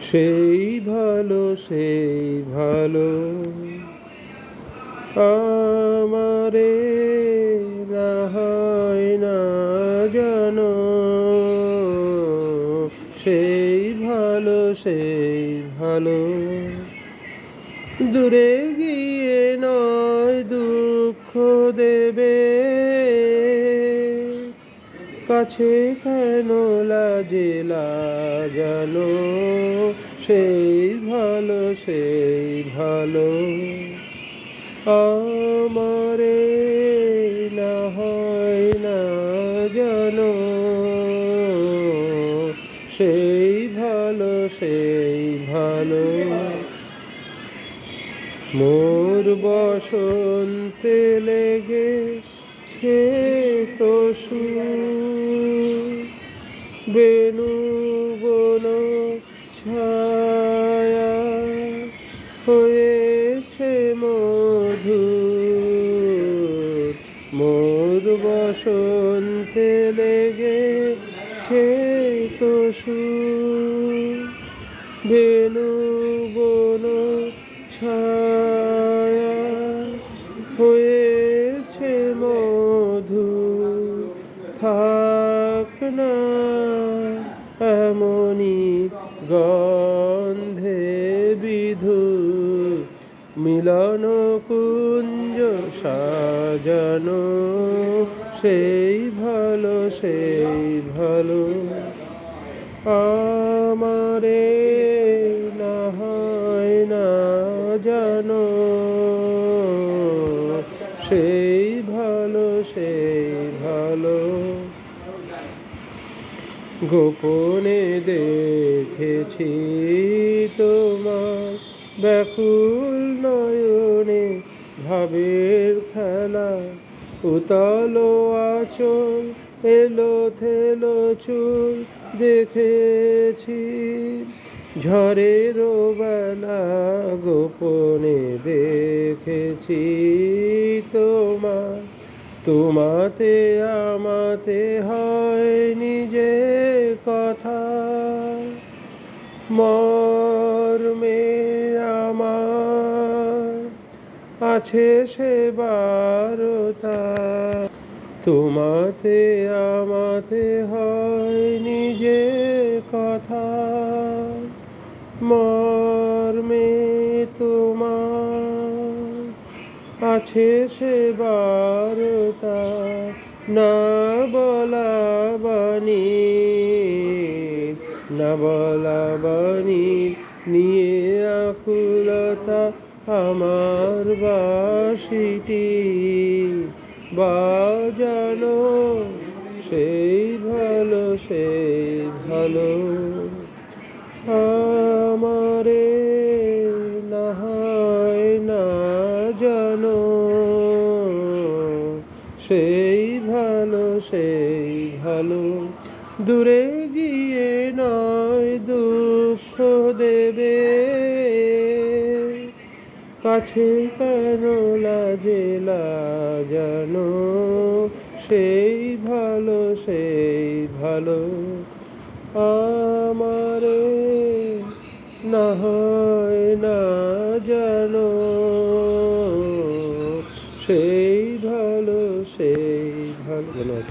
সেই ভালো আমারে না হয় না জানো, সেই ভালো দূরে গিয়ে নয় দুঃখ দেবে, কাছে কেন লাজে জানো, সেই ভালো আমারে না হয় না জানো, সেই ভালো মোর বসন্তে লেগেছে তো বেনু বন ছায়া হয়েছে মধুর, মোর বসন্তে লেগেছে তো বেনু বন ছায়া হয়েছে মধুর, থাক না এমনি গন্ধে বিধুর, মিলন কুঞ্জ সাজানো, সেই ভালো আমারে না হয় না জানো, সেই ভালো গোপনে দেখেছি তোমার ব্যাকুল নয়নে ভাবের খেলা, উতল আঁচল এলো থেলো চুল দেখেছি ঝড়ের বেলা, গোপনে দেখেছি তোমাতে আমাতে হয়নি যে কথা, মর্মে আমার আছে সে বারতা, তোমাতে আমাতে হয়নি যে কথা, মর্মে তোমার আছে সে বারতা, না বলা বাণী নিয়ে আকুলতা আমার বাঁশিটি বাজানো, সেই ভালো আমারে না হয় না জানো, সেই ভালো দূরে গিয়ে নয় দুঃখ দেবে, কাছে কেন লাজে জানো, সেই ভালো আমারে না হয় না জানো, সেই ভালো ধন্যবাদ।